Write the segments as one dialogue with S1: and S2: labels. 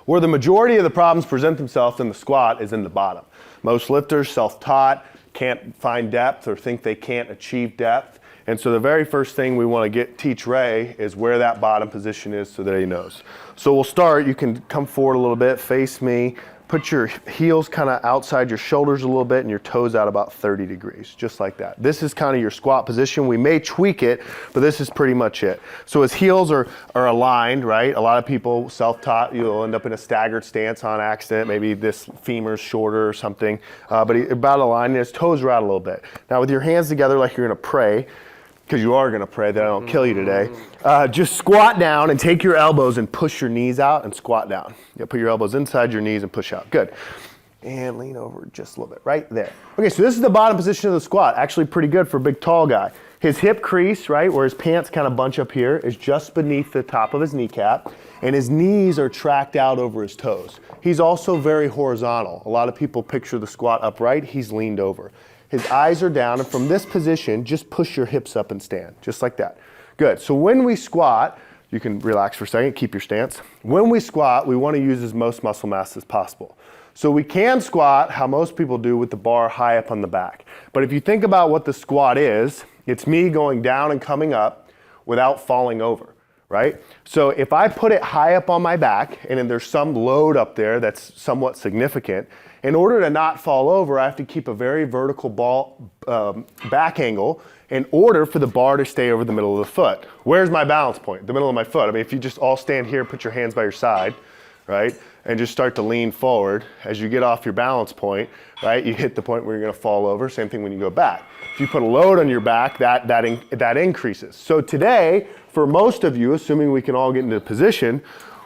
S1: Where the majority of the problems present themselves in the squat is in the bottom. Most lifters, self-taught, can't find depth or think they can't achieve depth. And so the very first thing we want to teach Ray is where that bottom position is so that he knows. So we'll start, you can come forward a little bit, face me, put your heels kind of outside your shoulders a little bit and your toes out about 30 degrees, just like that. This is kind of your squat position. We may tweak it, but this is pretty much it. So his heels are aligned, right? A lot of people, self-taught, you'll end up in a staggered stance on accident. Maybe this femur's shorter or something, but about aligned, and his toes are out a little bit. Now with your hands together like you're gonna pray, because you are going to pray that I don't kill you today, just squat down and take your elbows and push your knees out and squat down. You put your elbows inside your knees and push out. Good. And lean over just a little bit, right there. Okay, so this is the bottom position of the squat. Actually pretty good for a big tall guy. His hip crease, right, where his pants kind of bunch up here, is just beneath the top of his kneecap, and his knees are tracked out over his toes. He's also very horizontal. A lot of people picture the squat upright. He's leaned over. His eyes are down, and from this position, just push your hips up and stand, just like that. Good. So when we squat, you can relax for a second, keep your stance. When we squat, we want to use as most muscle mass as possible. So we can squat how most people do with the bar high up on the back. But if you think about what the squat is, it's me going down and coming up without falling over, right? So if I put it high up on my back, and then there's some load up there that's somewhat significant, in order to not fall over, I have to keep a very vertical back angle in order for the bar to stay over the middle of the foot. Where's my balance point? The middle of my foot. I mean, if you just all stand here, put your hands by your side, right, and just start to lean forward, as you get off your balance point, right, you hit the point where you're going to fall over. Same thing when you go back. If you put a load on your back, that increases. So today, for most of you, assuming we can all get into position,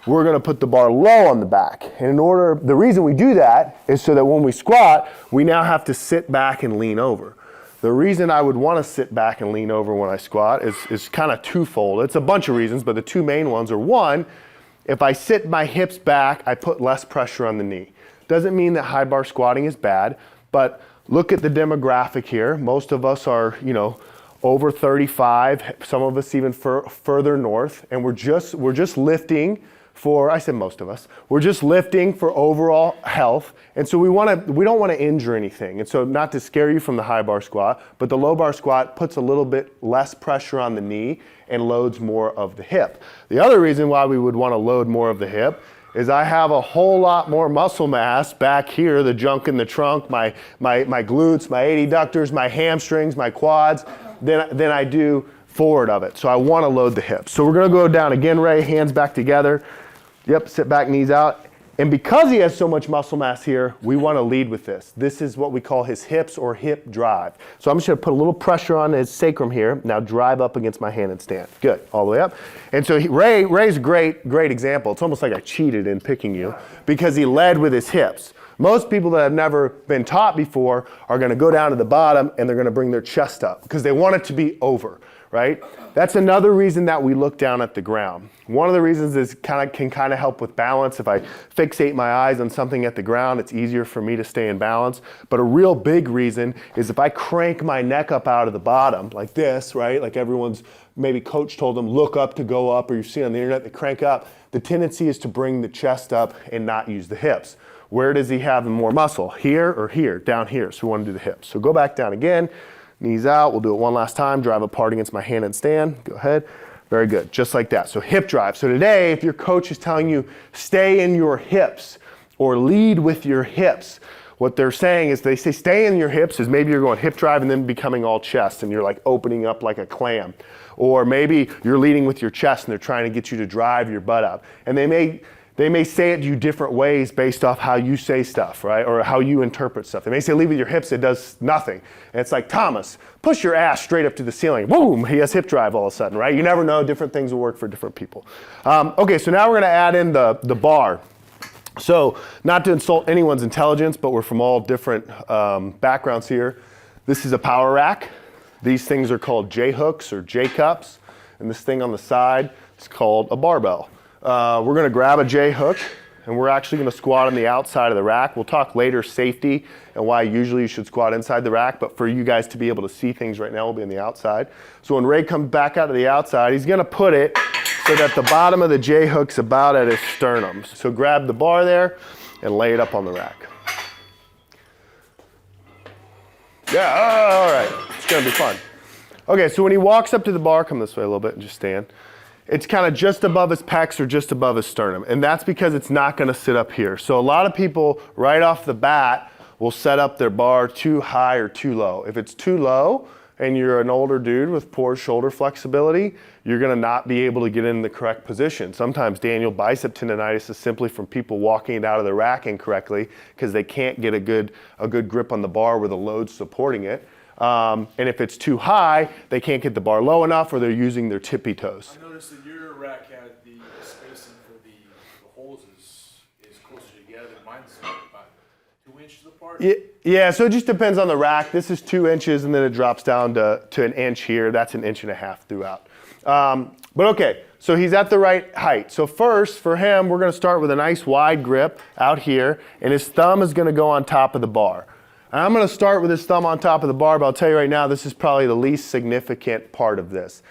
S1: we're going to put the bar low on the back. And the reason we do that is so that when we squat, we now have to sit back and lean over. The reason I would want to sit back and lean over when I squat is kind of twofold. It's a bunch of reasons, but the two main ones are, one, if I sit my hips back, I put less pressure on the knee. Doesn't mean that high bar squatting is bad, but look at the demographic here. Most of us are, over 35, some of us even further north, and we're just lifting for, I said most of us, we're just lifting for overall health. And so we don't want to injure anything. And so not to scare you from the high bar squat, but the low bar squat puts a little bit less pressure on the knee and loads more of the hip. The other reason why we would want to load more of the hip is I have a whole lot more muscle mass back here, the junk in the trunk, my glutes, my adductors, my hamstrings, my quads, than I do forward of it. So I want to load the hips. So we're going to go down again, Ray, hands back together. Yep, sit back, knees out. And because he has so much muscle mass here, we want to lead with this. This is what we call his hips or hip drive. So I'm just going to put a little pressure on his sacrum here. Now drive up against my hand and stand. Good, all the way up. And so Ray's a great example. It's almost like I cheated in picking you because he led with his hips. Most people that have never been taught before are going to go down to the bottom and they're going to bring their chest up because they want it to be over, right? That's another reason that we look down at the ground. One of the reasons is can kind of help with balance. If I fixate my eyes on something at the ground, it's easier for me to stay in balance. But a real big reason is if I crank my neck up out of the bottom like this, right? Like everyone's, maybe coach told them, look up to go up, or you see on the internet, they crank up. The tendency is to bring the chest up and not use the hips. Where does he have more muscle? Here or here? Down here. So we want to do the hips. So go back down again. Knees out. We'll do it one last time. Drive apart against my hand and stand. Go ahead. Very good. Just like that. So hip drive. So today, if your coach is telling you stay in your hips or lead with your hips, what they're saying is they say stay in your hips is maybe you're going hip drive and then becoming all chest and you're like opening up like a clam. Or maybe you're leading with your chest and they're trying to get you to drive your butt up. And they may say it to you different ways based off how you say stuff, right? Or how you interpret stuff. They may say lead with your hips, it does nothing. And it's like, Thomas, push your ass straight up to the ceiling. Boom, he has hip drive all of a sudden, right? You never know, different things will work for different people. Okay, so now we're gonna add in the bar. So not to insult anyone's intelligence, but we're from all different backgrounds here. This is a power rack. These things are called J-hooks or J-cups. And this thing on the side is called a barbell. We're going to grab a J-hook and we're actually going to squat on the outside of the rack. We'll talk later safety and why usually you should squat inside the rack, but for you guys to be able to see things right now, we'll be on the outside. So when Ray comes back out to the outside, he's going to put it so that the bottom of the J hook's about at his sternum. So grab the bar there and lay it up on the rack. Yeah, all right, it's gonna be fun. Okay, so when he walks up to the bar, come this way a little bit and just stand. It's kind of just above his pecs or just above his sternum, and that's because it's not gonna sit up here. So a lot of people right off the bat will set up their bar too high or too low. If it's too low and you're an older dude with poor shoulder flexibility, you're gonna not be able to get in the correct position. Sometimes Daniel, bicep tendonitis is simply from people walking it out of the rack incorrectly because they can't get a good grip on the bar where the load's supporting it. And if it's too high, they can't get the bar low enough or they're using their tippy toes.
S2: I noticed that your rack had the spacing for the holes is closer together. Mine's about 2 inches apart.
S1: Yeah, so it just depends on the rack. This is 2 inches and then it drops down to an inch here. That's an inch and a half throughout. But okay, so he's at the right height. So first, for him, we're gonna start with a nice wide grip out here and his thumb is gonna go on top of the bar. And I'm gonna start with his thumb on top of the bar, but I'll tell you right now, this is probably the least significant part of this.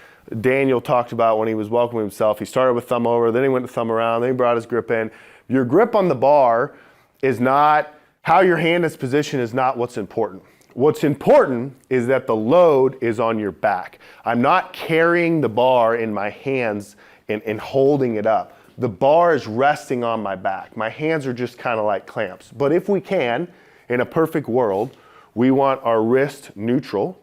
S1: Daniel talked about when he was welcoming himself, he started with thumb over, then he went to thumb around, then he brought his grip in. Your grip on the bar is not, how your hand is positioned is not what's important. What's important is that the load is on your back. I'm not carrying the bar in my hands and holding it up. The bar is resting on my back. My hands are just kind of like clamps. But if we can, in a perfect world, we want our wrist neutral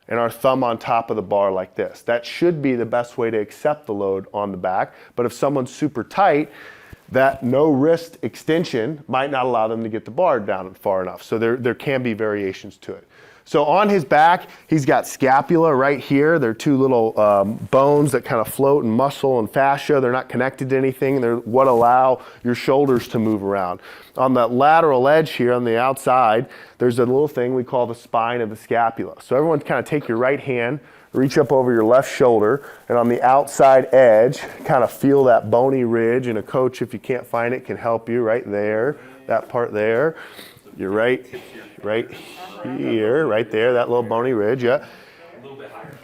S1: and our thumb on top of the bar like this. That should be the best way to accept the load on the back. But if someone's super tight, that no wrist extension might not allow them to get the bar down far enough. So there can be variations to it. So on his back, he's got scapula right here. They're two little bones that kind of float and muscle and fascia. They're not connected to anything. They're what allow your shoulders to move around. On the lateral edge here on the outside, there's a little thing we call the spine of the scapula. So everyone kind of take your right hand, reach up over your left shoulder, and on the outside edge, kind of feel that bony ridge. And a coach, if you can't find it, can help you right there, that part there. You're right here, right there, that little bony ridge, yeah.
S2: A little bit higher.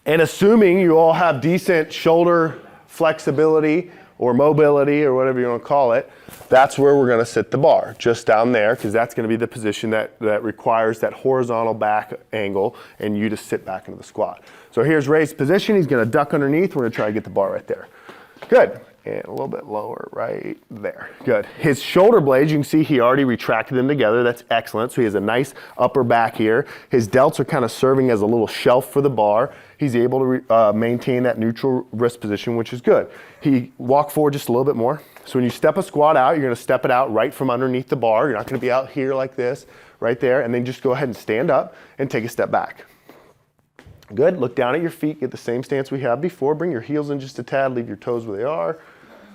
S1: And assuming you all have decent shoulder flexibility or mobility or whatever you want to call it, that's where we're going to sit the bar, just down there, because that's going to be the position that requires that horizontal back angle and you to sit back into the squat. So here's Ray's position. He's going to duck underneath. We're going to try to get the bar right there. Good. And a little bit lower right there. Good. His shoulder blades, you can see he already retracted them together. That's excellent. So he has a nice upper back here. His delts are kind of serving as a little shelf for the bar. He's able to maintain that neutral wrist position, which is good. He walked forward just a little bit more. So when you step a squat out, you're going to step it out right from underneath the bar. You're not going to be out here like this, right there. And then just go ahead and stand up and take a step back. Good. Look down at your feet. Get the same stance we had before. Bring your heels in just a tad. Leave your toes where they are.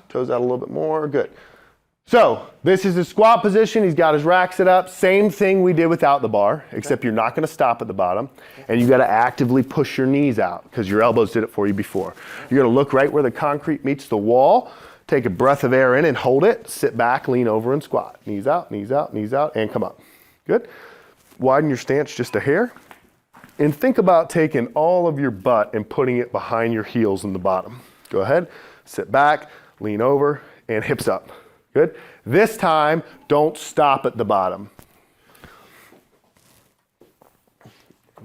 S1: Toes out a little bit more. Good. So this is his squat position. He's got his rack set up. Same thing we did without the bar, except you're not going to stop at the bottom. And you got to actively push your knees out because your elbows did it for you before. You're going to look right where the concrete meets the wall. Take a breath of air in and hold it. Sit back, lean over, and squat. Knees out, knees out, knees out, and come up. Good. Widen your stance just a hair. And think about taking all of your butt and putting it behind your heels in the bottom. Go ahead. Sit back. Lean over and hips up. Good. This time, don't stop at the bottom.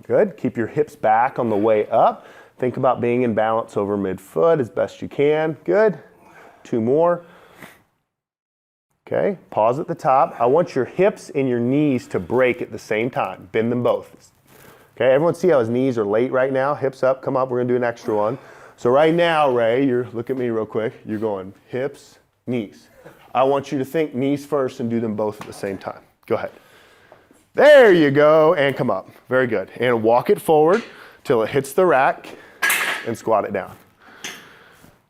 S1: Good. Keep your hips back on the way up. Think about being in balance over midfoot as best you can. Good. 2 more. Okay. Pause at the top. I want your hips and your knees to break at the same time. Bend them both. Okay. Everyone see how his knees are late right now? Hips up. Come up. We're going to do an extra one. So right now, Ray, look at me real quick. You're going hips, knees. I want you to think knees first and do them both at the same time. Go ahead. There you go, and come up. Very good. And walk it forward till it hits the rack and squat it down.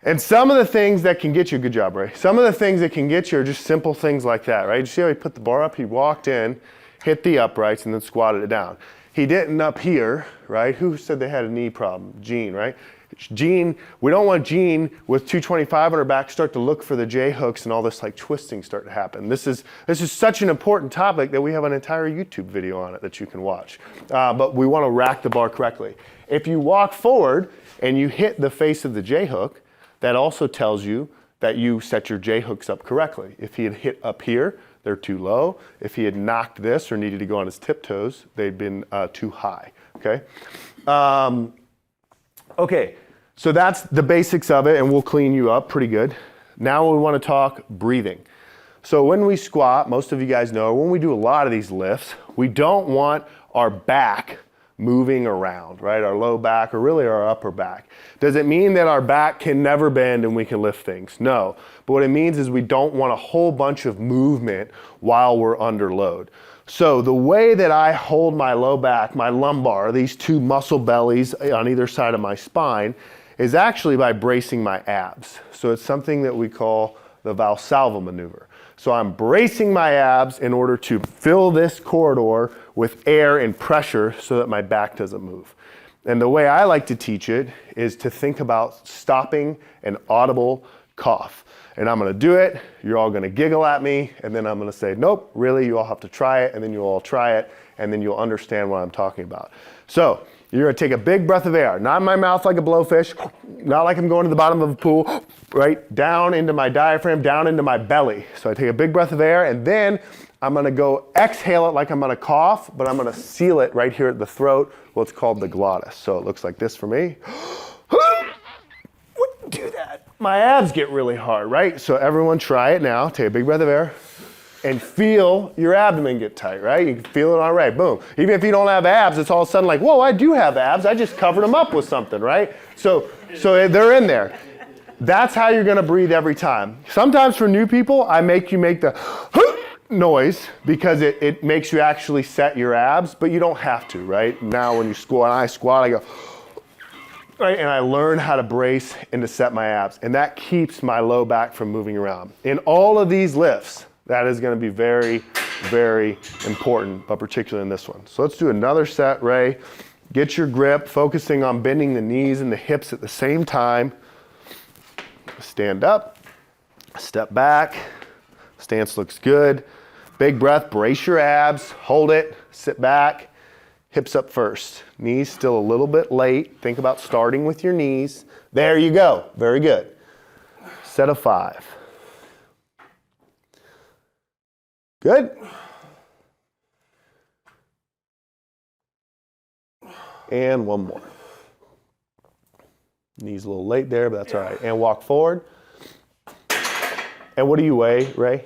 S1: And some of the things that can get you, good job, Ray. Some of the things that can get you are just simple things like that, right? You see how he put the bar up? He walked in, hit the uprights, and then squatted it down. He didn't up here, right? Who said they had a knee problem? Gene, right? Gene, we don't want Gene with 225 on her back start to look for the J hooks and all this like twisting start to happen. This is such an important topic that we have an entire YouTube video on it that you can watch. But we want to rack the bar correctly. If you walk forward and you hit the face of the J hook, that also tells you that you set your J hooks up correctly. If he had hit up here, they're too low. If he had knocked this or needed to go on his tiptoes, they'd been too high, okay? Okay, so that's the basics of it, and we'll clean you up pretty good. Now we want to talk breathing. So when we squat, most of you guys know, when we do a lot of these lifts, we don't want our back moving around, right? Our low back or really our upper back. Does it mean that our back can never bend and we can lift things? No. But what it means is we don't want a whole bunch of movement while we're under load. So the way that I hold my low back, my lumbar, these two muscle bellies on either side of my spine, is actually by bracing my abs. So it's something that we call the Valsalva maneuver. So I'm bracing my abs in order to fill this corridor with air and pressure so that my back doesn't move. And the way I like to teach it is to think about stopping an audible cough. And I'm gonna do it, you're all gonna giggle at me, and then I'm gonna say, nope, really, you all have to try it, and then you'll all try it, and then you'll understand what I'm talking about. So, you're gonna take a big breath of air, not in my mouth like a blowfish, not like I'm going to the bottom of a pool, right? Down into my diaphragm, down into my belly. So I take a big breath of air, and then I'm gonna go exhale it like I'm gonna cough, but I'm gonna seal it right here at the throat, what's called the glottis. So it looks like this for me. Wouldn't do that. My abs get really hard, right? So everyone try it now. Take a big breath of air and feel your abdomen get tight, right? You can feel it all right, boom. Even if you don't have abs, it's all of a sudden like, whoa, I do have abs. I just covered them up with something, right? So they're in there. That's how you're gonna breathe every time. Sometimes for new people, I make you make the noise because it makes you actually set your abs, but you don't have to, right? Now when you squat, I go, right, and I learn how to brace and to set my abs, and that keeps my low back from moving around. In all of these lifts, that is going to be very, very important, but particularly in this one. So let's do another set, Ray. Get your grip, focusing on bending the knees and the hips at the same time. Stand up, step back, stance looks good. Big breath, brace your abs, hold it, sit back. Hips up first. Knees still a little bit late. Think about starting with your knees. There you go. Very good. Set of 5. Good. And one more. Knees a little late there, but that's all right. And walk forward. And what do you weigh, Ray?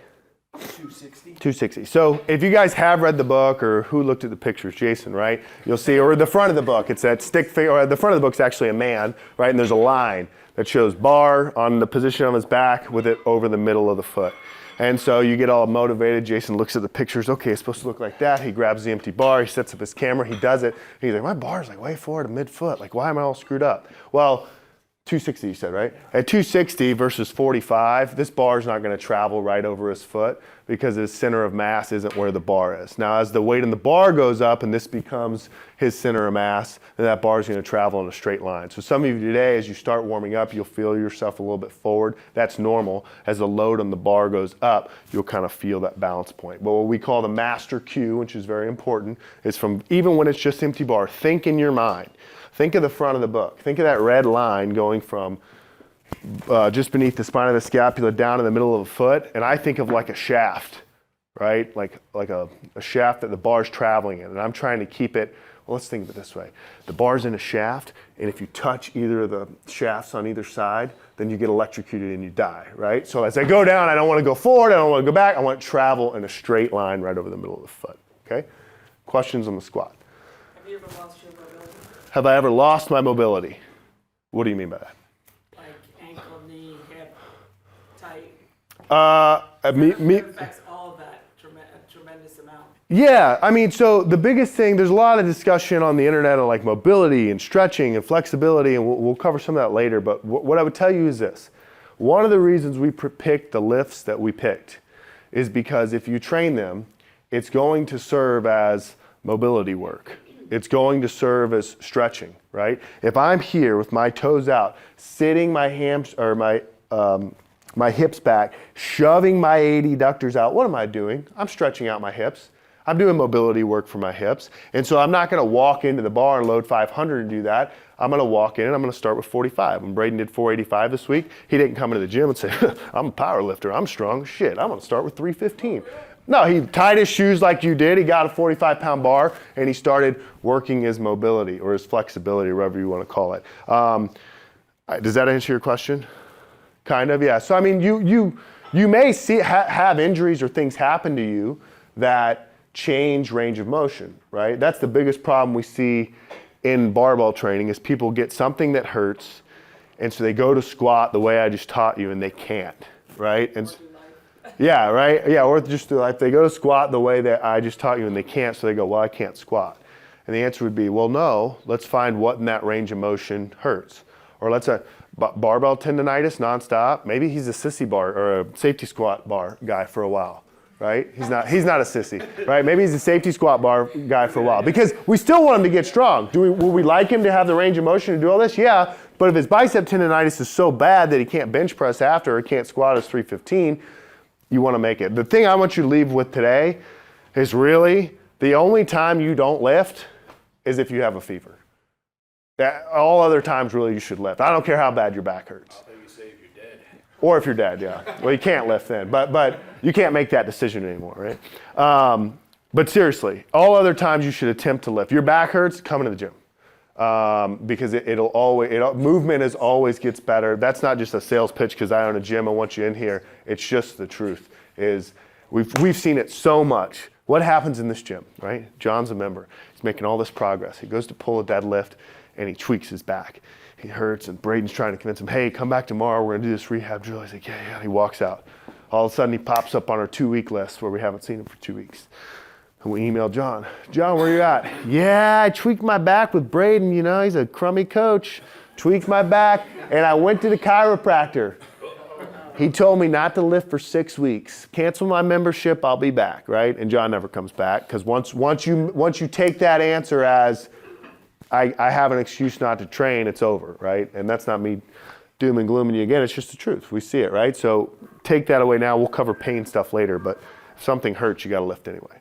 S2: 260.
S1: 260. So if you guys have read the book, or who looked at the pictures, Jason, right? You'll see, or the front of the book, it's that stick figure, or the front of the book's actually a man, right? And there's a line that shows bar on the position of his back with it over the middle of the foot. And so you get all motivated. Jason looks at the pictures. Okay, it's supposed to look like that. He grabs the empty bar. He sets up his camera. He does it. He's like, my bar's like way forward to mid-foot. Like, why am I all screwed up? Well, 260 you said, right? At 260 versus 45, this bar's not going to travel right over his foot because his center of mass isn't where the bar is. Now, as the weight in the bar goes up and this becomes his center of mass, then that bar is going to travel in a straight line. So some of you today, as you start warming up, you'll feel yourself a little bit forward. That's normal. As the load on the bar goes up, you'll kind of feel that balance point. But what we call the master cue, which is very important, is from even when it's just empty bar, think in your mind. Think of the front of the book. Think of that red line going from just beneath the spine of the scapula down in the middle of the foot, and I think of like a shaft, right? Like a shaft that the bar's traveling in, and I'm trying to keep it, well, let's think of it this way. The bar's in a shaft, and if you touch either of the shafts on either side, then you get electrocuted and you die, right? So as I go down, I don't want to go forward, I don't want to go back, I want to travel in a straight line right over the middle of the foot, okay? Questions on the squat?
S3: Have you ever lost your mobility?
S1: Have I ever lost my mobility? What do you mean by that?
S3: Like ankle, knee, hip, tight?
S1: It
S3: affects all of that a tremendous amount.
S1: Yeah, I mean, so the biggest thing, there's a lot of discussion on the internet on like mobility and stretching and flexibility, and we'll cover some of that later, but what I would tell you is this. One of the reasons we picked the lifts that we picked is because if you train them, it's going to serve as mobility work. It's going to serve as stretching, right? If I'm here with my toes out, sitting my my hips back, shoving my adductors out, what am I doing? I'm stretching out my hips. I'm doing mobility work for my hips. And so I'm not gonna walk into the bar and load 500 and do that. I'm gonna walk in and I'm gonna start with 45. When Braden did 485 this week, he didn't come into the gym and say, I'm a power lifter, I'm strong, shit, I'm gonna start with 315. No, he tied his shoes like you did. He got a 45-pound bar and he started working his mobility or his flexibility, whatever you wanna call it. Does that answer your question? Kind of, yeah. So I mean, you may have injuries or things happen to you that change range of motion, right? That's the biggest problem we see in barbell training is people get something that hurts, and so they go to squat the way I just taught you, and they can't, right? And yeah, right? Yeah, or just through life. They go to squat the way that I just taught you, and they can't, so they go, well, I can't squat. And the answer would be, well, no, let's find what in that range of motion hurts. Or let's say barbell tendonitis nonstop. Maybe he's a sissy bar or a safety squat bar guy for a while, right? He's not a sissy, right? Maybe he's a safety squat bar guy for a while because we still want him to get strong. Will we like him to have the range of motion to do all this? Yeah, but if his bicep tendonitis is so bad that he can't bench press after or can't squat his 315, you want to make it. The thing I want you to leave with today is really the only time you don't lift is if you have a fever. All other times, really, you should lift. I don't care how bad your back hurts.
S2: I think you say if you're dead.
S1: Or if you're dead, yeah. Well, you can't lift then, but you can't make that decision anymore, right? But seriously, all other times you should attempt to lift. Your back hurts, come into the gym because movement always gets better. That's not just a sales pitch because I own a gym. I want you in here. It's just the truth. We've seen it so much. What happens in this gym, right? John's a member. He's making all this progress. He goes to pull a deadlift, and he tweaks his back. He hurts, and Braden's trying to convince him, hey, come back tomorrow, we're gonna do this rehab drill. He's like, yeah. He walks out. All of a sudden, he pops up on our 2-week list where we haven't seen him for 2 weeks. And we emailed John, where you at? Yeah, I tweaked my back with Braden, he's a crummy coach. Tweaked my back, and I went to the chiropractor. He told me not to lift for 6 weeks. Cancel my membership, I'll be back, right? And John never comes back, because once you take that answer as, I have an excuse not to train, it's over, right? And that's not me doom and glooming you again, it's just the truth. We see it, right? So take that away now. We'll cover pain stuff later, but if something hurts, you gotta lift anyway.